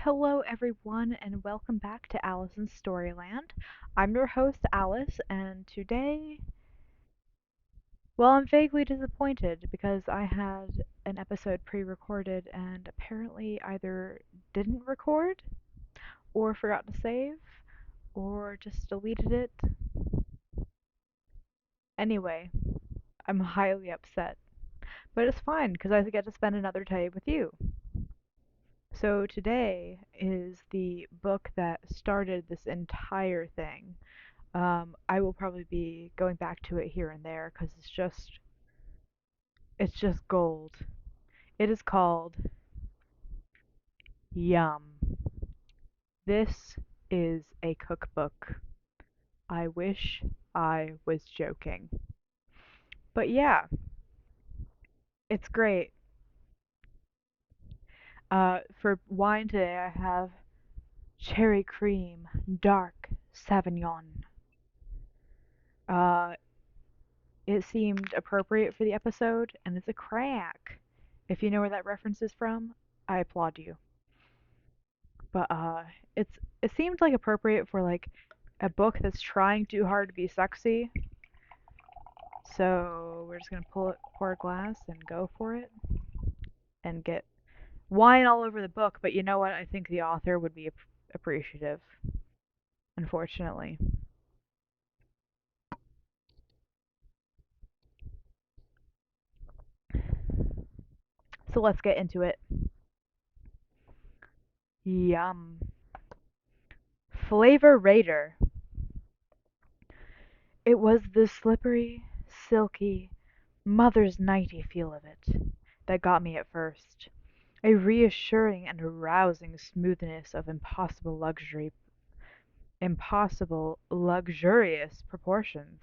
Hello, everyone, and welcome back to Allison's Storyland. I'm your host, Alice, and today, well, I'm vaguely disappointed because I had an episode pre recorded and apparently either didn't record, or forgot to save, or just deleted it. Anyway, I'm highly upset, but it's fine because I get to spend another day with you. So today is the book that started this entire thing. I will probably be going back to it here and there because it's just gold. It is called Yum. This is a cookbook. I wish I was joking. But yeah, it's great. For wine today, I have cherry cream dark Sauvignon. Uh, it seemed appropriate for the episode, and it's a crack. If you know where that reference is from, I applaud you. But it seemed like appropriate for like a book that's trying too hard to be sexy. So we're just gonna pour a glass and go for it and get wine all over the book. But you know what? I think the author would be appreciative. Unfortunately. So let's get into it. Yum. Flavor Raider. It was the slippery, silky, mother's nighty feel of it that got me at first. A reassuring and arousing smoothness of impossible, luxurious proportions.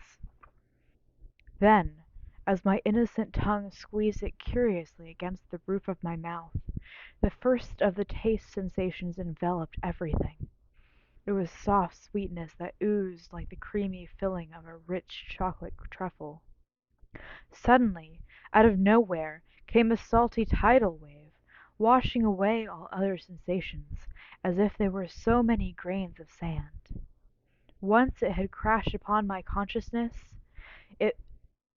Then, as my innocent tongue squeezed it curiously against the roof of my mouth, the first of the taste sensations enveloped everything. It was soft sweetness that oozed like the creamy filling of a rich chocolate truffle. Suddenly, out of nowhere, came a salty tidal wave, washing away all other sensations, as if they were so many grains of sand. Once it had crashed upon my consciousness, it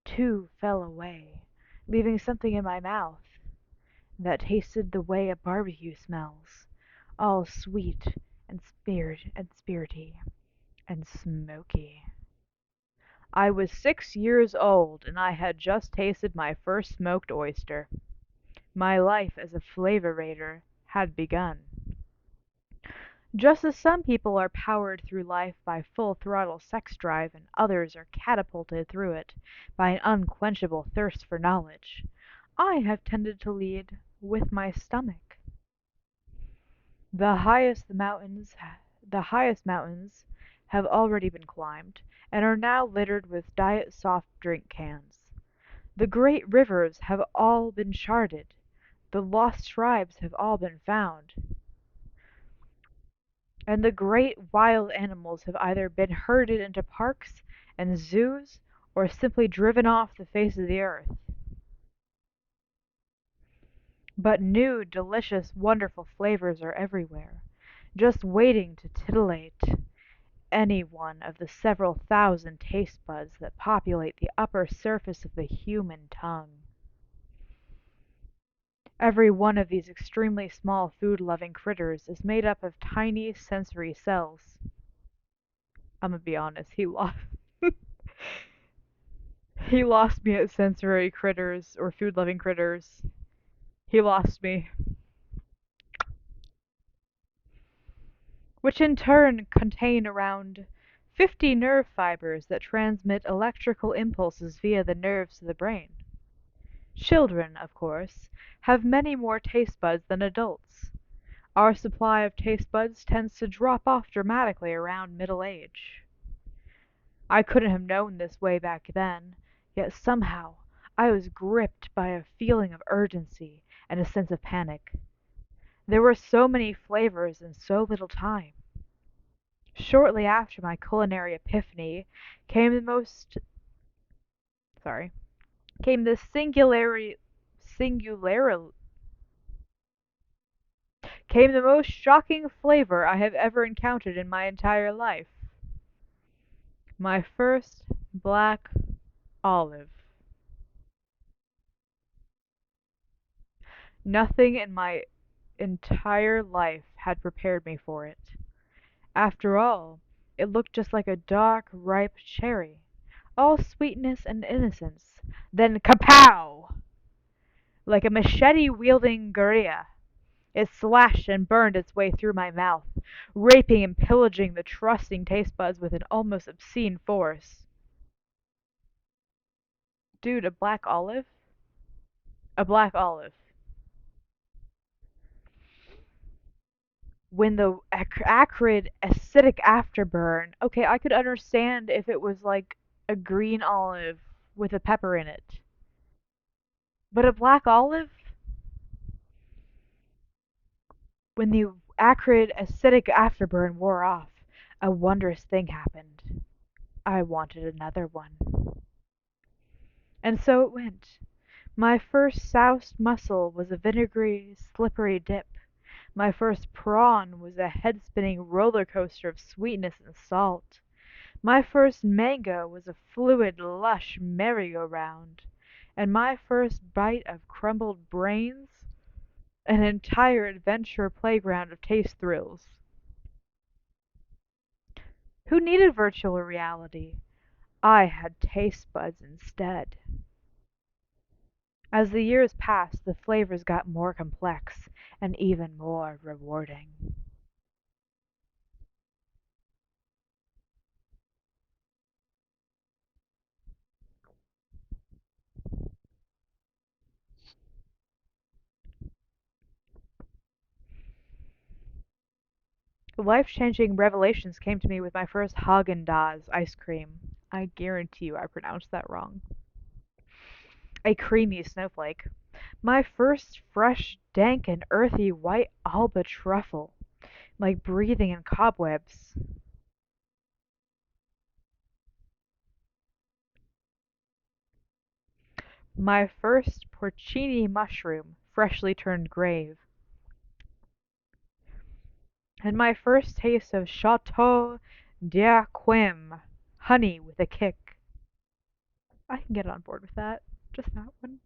too fell away, leaving something in my mouth that tasted the way a barbecue smells, all sweet and spirity and smoky. I was 6 years old, and I had just tasted my first smoked oyster. My life as a flavor raider had begun. Just as some people are powered through life by full throttle sex drive and others are catapulted through it by an unquenchable thirst for knowledge, I have tended to lead with my stomach. The highest mountains the highest mountains have already been climbed, and are now littered with diet soft drink cans. The great rivers have all been charted, the lost tribes have all been found, and the great wild animals have either been herded into parks and zoos or simply driven off the face of the earth. But new, delicious, wonderful flavors are everywhere, just waiting to titillate any one of the several thousand taste buds that populate the upper surface of the human tongue. Every one of these extremely small food-loving critters is made up of tiny sensory cells. I'm gonna be honest, he lost me at sensory critters or food-loving critters. He lost me. Which in turn contain around 50 nerve fibers that transmit electrical impulses via the nerves to the brain. Children, of course, have many more taste buds than adults. Our supply of taste buds tends to drop off dramatically around middle age. I couldn't have known this way back then, yet somehow I was gripped by a feeling of urgency and a sense of panic. There were so many flavors in so little time. Shortly after my culinary epiphany came the most sorry, came the singularly came the most shocking flavor I have ever encountered in my entire life. My first black olive. Nothing in my entire life had prepared me for it. After all, it looked just like a dark, ripe cherry, all sweetness and innocence. Then kapow! Like a machete-wielding guerrilla, it slashed and burned its way through my mouth, raping and pillaging the trusting taste buds with an almost obscene force. Dude, a black olive? A black olive. When the acrid, acidic afterburn, okay, I could understand if it was like a green olive with a pepper in it. But a black olive? When the acrid, acidic afterburn wore off, a wondrous thing happened. I wanted another one. And so it went. My first soused mussel was a vinegary, slippery dip. My first prawn was a head-spinning roller coaster of sweetness and salt. My first mango was a fluid, lush merry-go-round. And my first bite of crumbled brains, an entire adventure playground of taste thrills. Who needed virtual reality? I had taste buds instead. As the years passed, the flavors got more complex and even more rewarding. Life-changing revelations came to me with my first Haagen-Dazs ice cream. I guarantee you I pronounced that wrong. A creamy snowflake. My first fresh, dank, and earthy white Alba truffle, like breathing in cobwebs. My first porcini mushroom, freshly turned grave. And my first taste of Chateau d'Yquem, honey with a kick. I can get on board with that. Just that one.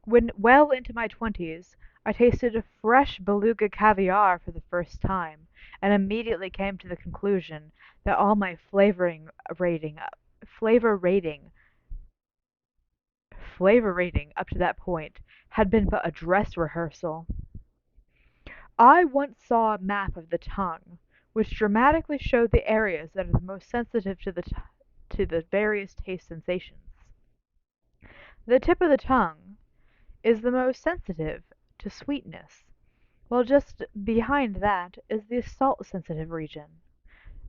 When well into my 20s, I tasted fresh beluga caviar for the first time, and immediately came to the conclusion that all my flavor rating, flavor rating up to that point had been but a dress rehearsal. I once saw a map of the tongue, which dramatically showed the areas that are the most sensitive to the various taste sensations. The tip of the tongue is the most sensitive to sweetness, while just behind that is the salt-sensitive region.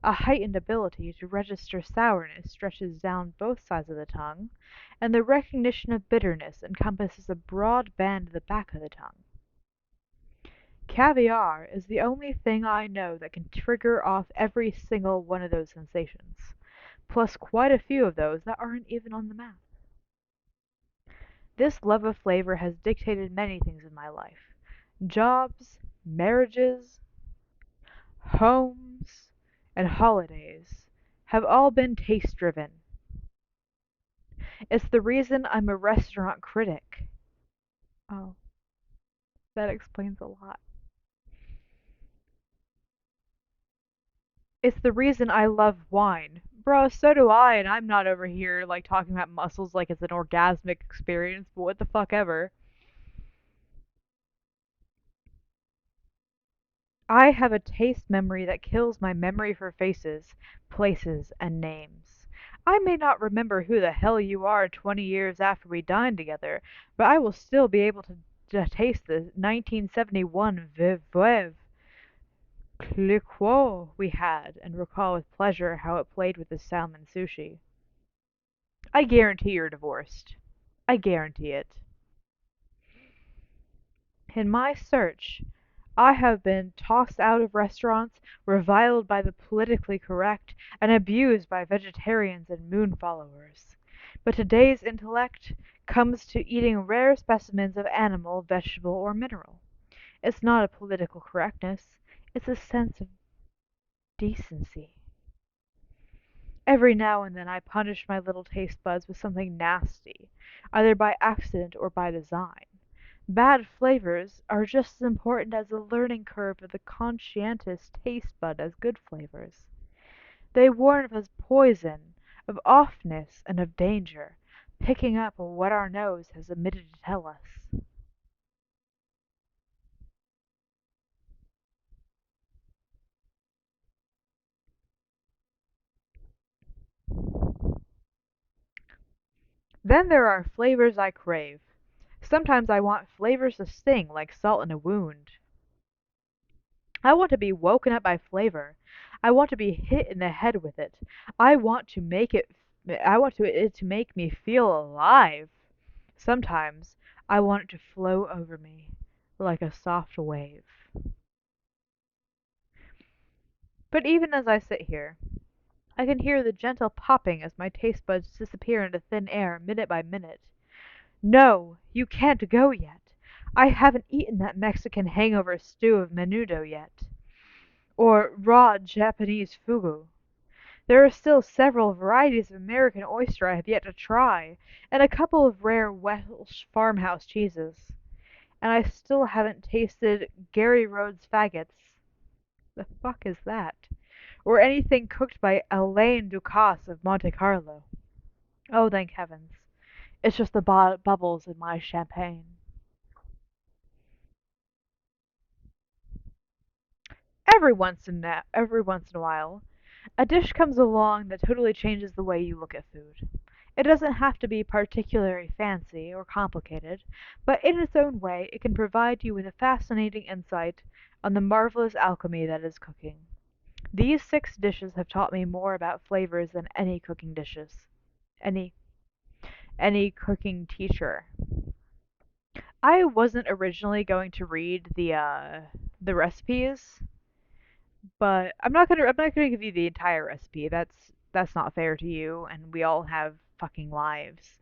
A heightened ability to register sourness stretches down both sides of the tongue, and the recognition of bitterness encompasses a broad band at the back of the tongue. Caviar is the only thing I know that can trigger off every single one of those sensations, plus quite a few of those that aren't even on the map. This love of flavor has dictated many things in my life. Jobs, marriages, homes, and holidays have all been taste driven. It's the reason I'm a restaurant critic. Oh, that explains a lot. It's the reason I love wine. Bro, so do I, and I'm not over here like talking about muscles like it's an orgasmic experience, but what the fuck ever. I have a taste memory that kills my memory for faces, places, and names. I may not remember who the hell you are 20 years after we dine together, but I will still be able to taste the 1971 Veuve Clicquot we had and recall with pleasure how it played with the salmon sushi. I guarantee you're divorced. I guarantee it. In my search, I have been tossed out of restaurants, reviled by the politically correct, and abused by vegetarians and moon followers. But today's intellect comes to eating rare specimens of animal, vegetable, or mineral. It's not a political correctness. It's a sense of decency. Every now and then I punish my little taste buds with something nasty, either by accident or by design. Bad flavors are just as important as the learning curve of the conscientious taste bud as good flavors. They warn of poison, of offness, and of danger, picking up on what our nose has omitted to tell us. Then there are flavors I crave. Sometimes I want flavors to sting like salt in a wound. I want to be woken up by flavor. I want to be hit in the head with it. I want to make it it to make me feel alive. Sometimes I want it to flow over me like a soft wave. But even as I sit here, I can hear the gentle popping as my taste buds disappear into thin air minute by minute. No, you can't go yet. I haven't eaten that Mexican hangover stew of menudo yet, or raw Japanese fugu. There are still several varieties of American oyster I have yet to try, and a couple of rare Welsh farmhouse cheeses. And I still haven't tasted Gary Rhodes faggots. The fuck is that? Or anything cooked by Alain Ducasse of Monte Carlo. Oh, thank heavens. It's just the bubbles in my champagne. Every once in a while, a dish comes along that totally changes the way you look at food. It doesn't have to be particularly fancy or complicated, but in its own way it can provide you with a fascinating insight on the marvelous alchemy that is cooking. These 6 dishes have taught me more about flavors than any cooking dishes. Any any cooking teacher. I wasn't originally going to read the recipes, but I'm not gonna give you the entire recipe. That's not fair to you, and we all have fucking lives.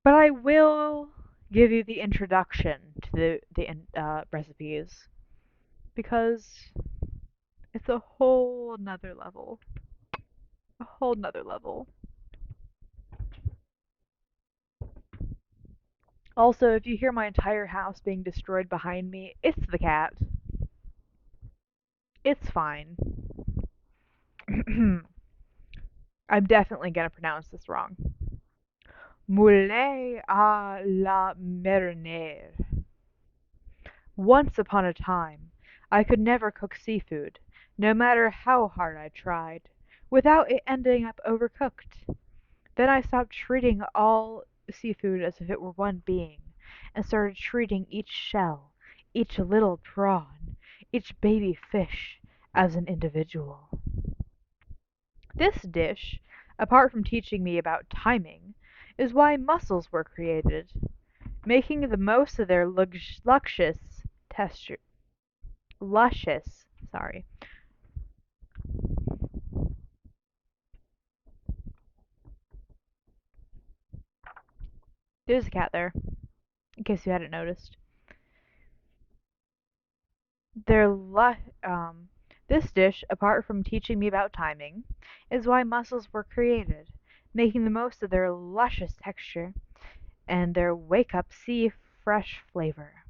But I will give you the introduction to the recipes because it's a whole nother level. A whole nother level. Also, if you hear my entire house being destroyed behind me, it's the cat. It's fine. I'm definitely gonna pronounce this wrong. Moulet à la marinière. Once upon a time, I could never cook seafood, no matter how hard I tried, without it ending up overcooked. Then I stopped treating all seafood as if it were one being, and started treating each shell, each little prawn, each baby fish as an individual. This dish, apart from teaching me about timing, is why mussels were created, making the most of their luscious texture. Luscious, sorry. There's a cat there, in case you hadn't noticed. Their lu- um, this dish, apart from teaching me about timing, is why mussels were created, making the most of their luscious texture and their wake-up sea fresh flavor.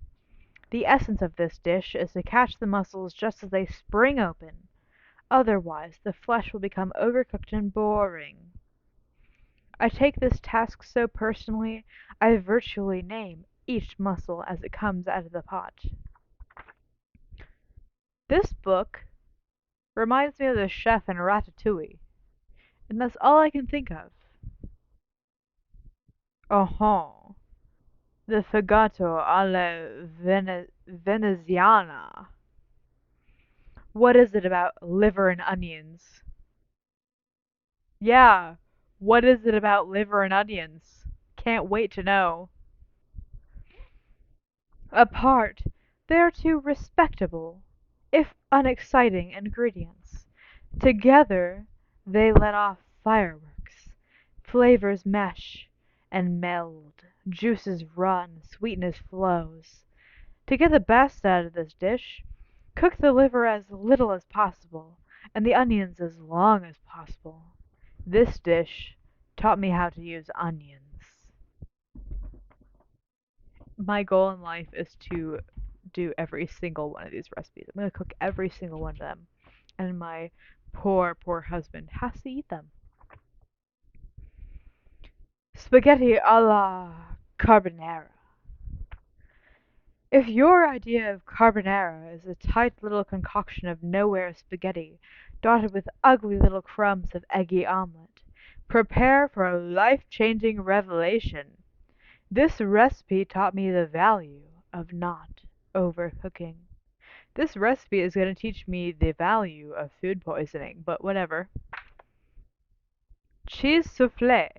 The essence of this dish is to catch the mussels just as they spring open. Otherwise, the flesh will become overcooked and boring. I take this task so personally, I virtually name each mussel as it comes out of the pot. This book reminds me of the chef in Ratatouille, and that's all I can think of. Oh, the fegato alla veneziana. What is it about liver and onions? Yeah, what is it about liver and onions? Can't wait to know. Apart, they are two respectable, if unexciting ingredients. Together, they let off fireworks. Flavors mesh and meld, juices run, sweetness flows. To get the best out of this dish, cook the liver as little as possible, and the onions as long as possible. This dish taught me how to use onions. My goal in life is to do every single one of these recipes. I'm going to cook every single one of them. And my poor, poor husband has to eat them. Spaghetti alla carbonara. If your idea of carbonara is a tight little concoction of nowhere spaghetti dotted with ugly little crumbs of eggy omelet, prepare for a life-changing revelation. This recipe taught me the value of not overcooking. This recipe is going to teach me the value of food poisoning, but whatever. Cheese soufflé.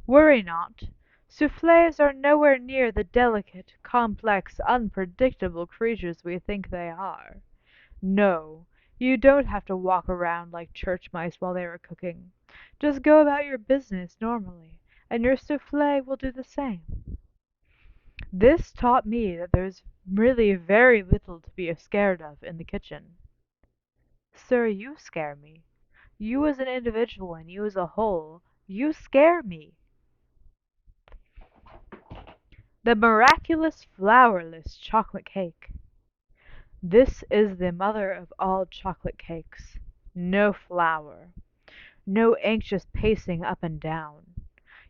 Worry not. Soufflés are nowhere near the delicate, complex, unpredictable creatures we think they are. No, you don't have to walk around like church mice while they are cooking. Just go about your business normally, and your soufflé will do the same. This taught me that there's really very little to be scared of in the kitchen. Sir, you scare me. You as an individual and you as a whole, you scare me. The miraculous flourless chocolate cake. This is the mother of all chocolate cakes. No flour. No anxious pacing up and down.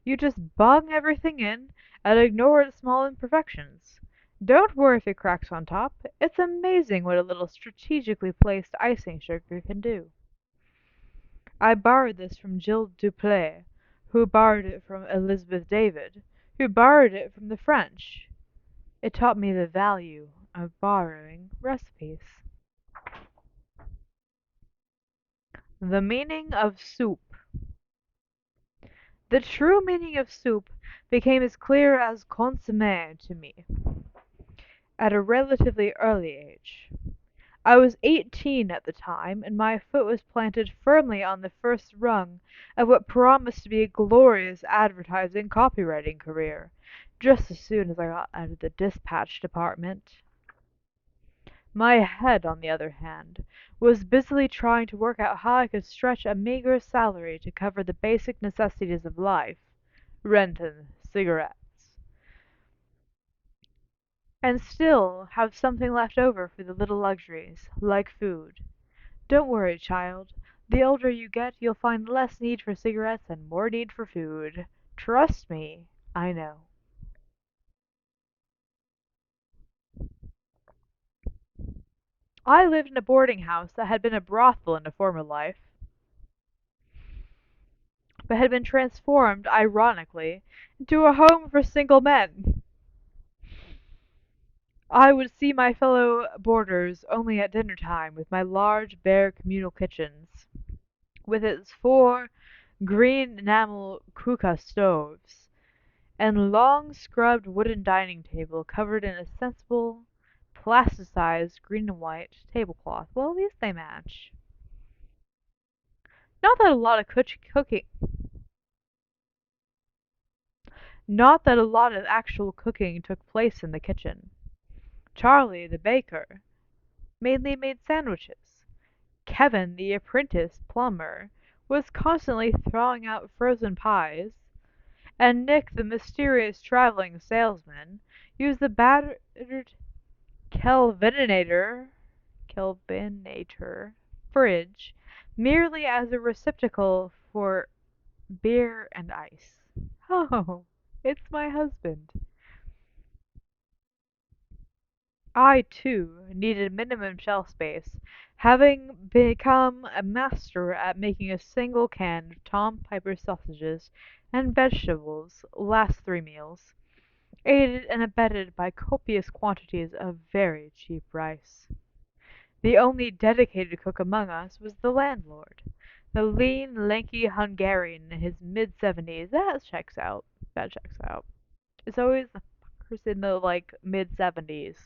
You just bung everything in and ignore its small imperfections. Don't worry if it cracks on top. It's amazing what a little strategically placed icing sugar can do. I borrowed this from Gilles Duplay, who borrowed it from Elizabeth David, who borrowed it from the French. It taught me the value of borrowing recipes. The meaning of soup. The true meaning of soup became as clear as consommé to me at a relatively early age. I was 18 at the time, and my foot was planted firmly on the first rung of what promised to be a glorious advertising copywriting career, just as soon as I got out of the dispatch department. My head, on the other hand, was busily trying to work out how I could stretch a meager salary to cover the basic necessities of life, rent and cigarettes, and still have something left over for the little luxuries, like food. Don't worry, child. The older you get, you'll find less need for cigarettes and more need for food. Trust me, I know. I lived in a boarding house that had been a brothel in a former life, but had been transformed, ironically, into a home for single men. I would see my fellow boarders only at dinner time with my large, bare communal kitchens, with its 4 green enamel kuka stoves, and long scrubbed wooden dining table covered in a sensible, plasticized green and white tablecloth. Well, at least they match. Not that a lot of cooking, not that a lot of actual cooking took place in the kitchen. Charlie, the baker, mainly made sandwiches. Kevin, the apprentice plumber, was constantly thawing out frozen pies, and Nick, the mysterious traveling salesman, used the battered Kelvinator Kelvinator fridge merely as a receptacle for beer and ice. Oh, it's my husband. I, too, needed minimum shelf space, having become a master at making a single can of Tom Piper sausages and vegetables last 3 meals, aided and abetted by copious quantities of very cheap rice. The only dedicated cook among us was the landlord, the lean, lanky Hungarian in his mid-70s. That checks out. That checks out. It's always the fuckers in the like mid-70s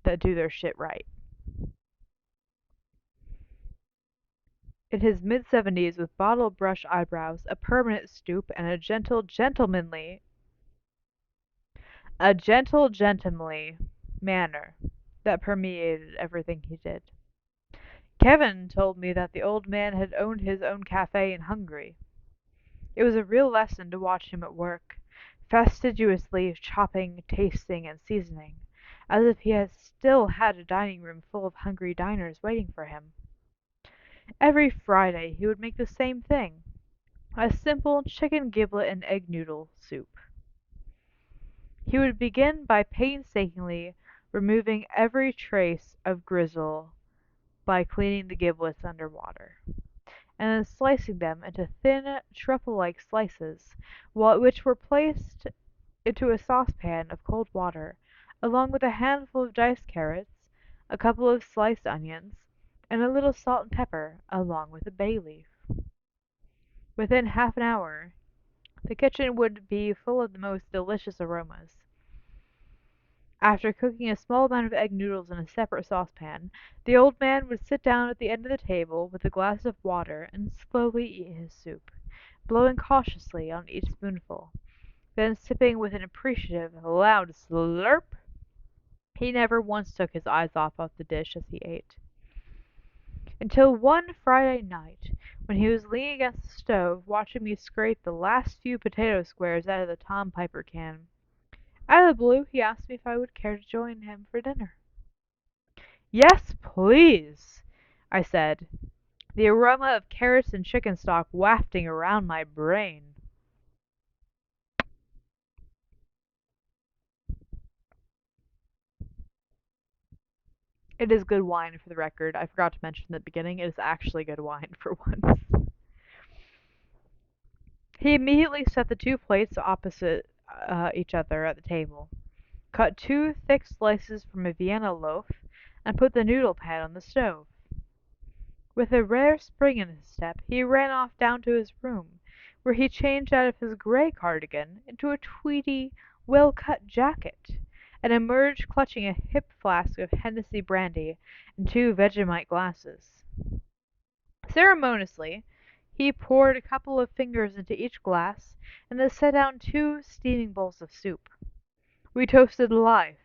that do their shit right. In his mid-70s, with bottle brush eyebrows, a permanent stoop, and a gentle gentlemanly manner that permeated everything he did. Kevin told me that the old man had owned his own cafe in Hungary. It was a real lesson to watch him at work, fastidiously chopping, tasting, and seasoning, as if he had still had a dining room full of hungry diners waiting for him. Every Friday he would make the same thing, a simple chicken giblet and egg noodle soup. He would begin by painstakingly removing every trace of grizzle by cleaning the giblets under water, and then slicing them into thin, truffle-like slices, which were placed into a saucepan of cold water, along with a handful of diced carrots, a couple of sliced onions, and a little salt and pepper, along with a bay leaf. Within half an hour the kitchen would be full of the most delicious aromas. After cooking a small amount of egg noodles in a separate saucepan, the old man would sit down at the end of the table with a glass of water and slowly eat his soup, blowing cautiously on each spoonful, then sipping with an appreciative, loud slurp. He never once took his eyes off the dish as he ate. Until one Friday night, when he was leaning against the stove watching me scrape the last few potato squares out of the Tom Piper can. Out of the blue he asked me if I would care to join him for dinner. "Yes, please," I said, the aroma of carrots and chicken stock wafting around my brain. It is good wine, for the record. I forgot to mention at the beginning, it is actually good wine for once. He immediately set the two plates opposite each other at the table, cut two thick slices from a Vienna loaf, and put the noodle pan on the stove. With a rare spring in his step, he ran off down to his room, where he changed out of his grey cardigan into a tweedy, well-cut jacket, and emerged clutching a hip flask of Hennessy brandy and two Vegemite glasses. Ceremoniously he poured a couple of fingers into each glass, and then set down two steaming bowls of soup. We toasted life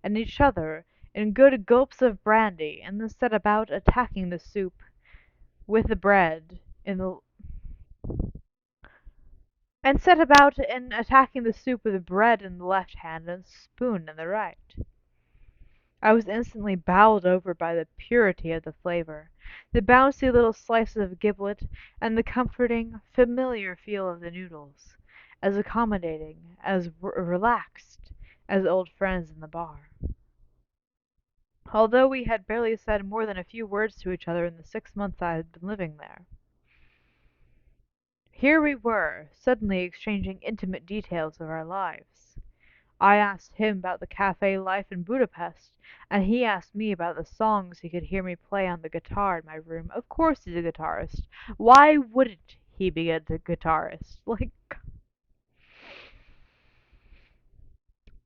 and each other in good gulps of brandy, and then set about attacking the soup with the bread in the and set about in attacking the soup with the bread in the left hand and spoon in the right. I was instantly bowled over by the purity of the flavor, the bouncy little slices of giblet, and the comforting, familiar feel of the noodles, as accommodating, as relaxed as old friends in the bar. Although we had barely said more than a few words to each other in the 6 months I had been living there. Here we were, suddenly exchanging intimate details of our lives. I asked him about the cafe life in Budapest, and he asked me about the songs he could hear me play on the guitar in my room. Of course he's a guitarist. Why wouldn't he be a guitarist?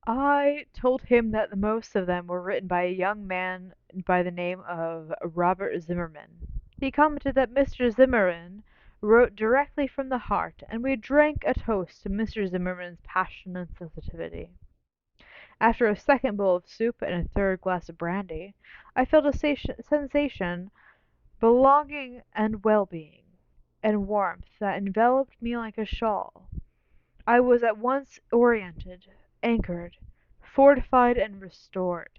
I told him that the most of them were written by a young man by the name of Robert Zimmerman. He commented that Mr. Zimmerman wrote directly from the heart, and we drank a toast to Mr. Zimmerman's passion and sensitivity. After a second bowl of soup and a third glass of brandy, I felt a sensation belonging and well-being, and warmth that enveloped me like a shawl. I was at once oriented, anchored, fortified, and restored.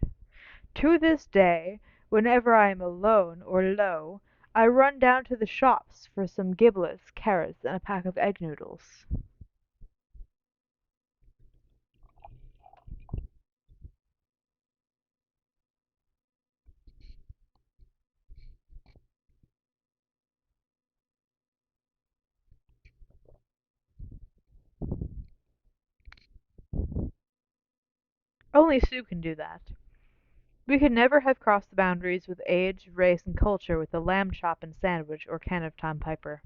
To this day, whenever I am alone or low, I run down to the shops for some giblets, carrots, and a pack of egg noodles. Only soup can do that. We could never have crossed the boundaries with age, race, and culture with a lamb chop and sandwich or can of Tom Piper.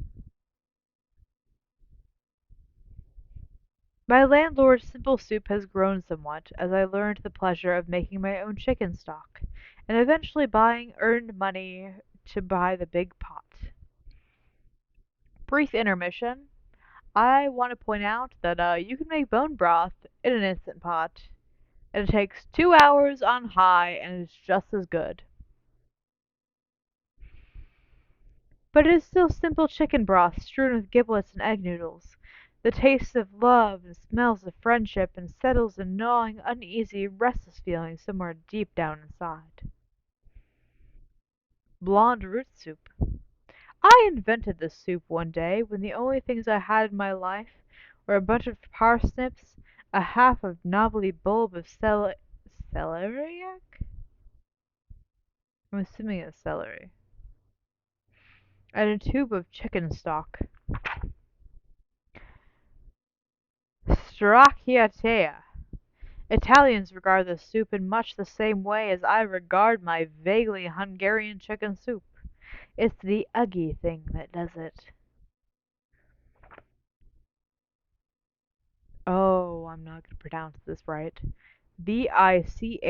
My landlord's simple soup has grown somewhat as I learned the pleasure of making my own chicken stock, and eventually buying earned money to buy the big pot. Brief intermission. I want to point out that you can make bone broth in an instant pot It takes 2 hours on high and it's just as good. But it is still simple chicken broth strewn with giblets and egg noodles. The taste of love and smells of friendship and settles a gnawing, uneasy, restless feeling somewhere deep down inside. Blonde root soup. I invented this soup one day when the only things I had in my life were a bunch of parsnips, a half of knobbly bulb of celeriac? I'm assuming it's celery. And a tube of chicken stock. Stracciatella. Italians regard this soup in much the same way as I regard my vaguely Hungarian chicken soup. It's the uggy thing that does it. Oh, I'm not going to pronounce this right. Vichyssoise.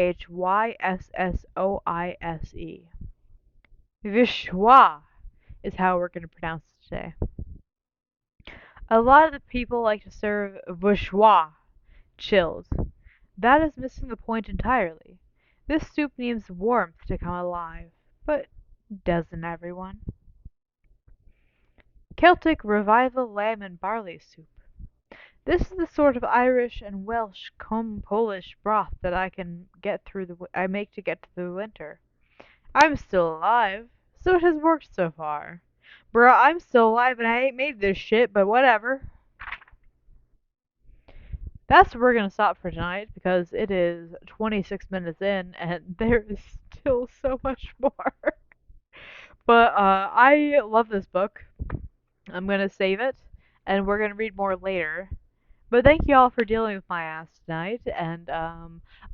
Vichyssoise is how we're going to pronounce it today. A lot of the people like to serve vichyssoise chilled. That is missing the point entirely. This soup needs warmth to come alive, but doesn't everyone? Celtic Revival lamb and barley soup. This is the sort of Irish and Welsh cum Polish broth that I make to get through the winter. I'm still alive, so it has worked so far. Bruh, I'm still alive and I ain't made this shit, but whatever. That's where we're gonna stop for tonight because it is 26 minutes in and there is still so much more. But I love this book. I'm gonna save it and we're gonna read more later. But thank you all for dealing with my ass tonight. And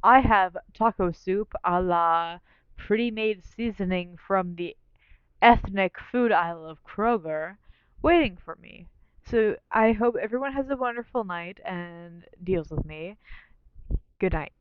I have taco soup a la Pretty Made seasoning from the ethnic food aisle of Kroger waiting for me. So I hope everyone has a wonderful night and deals with me. Good night.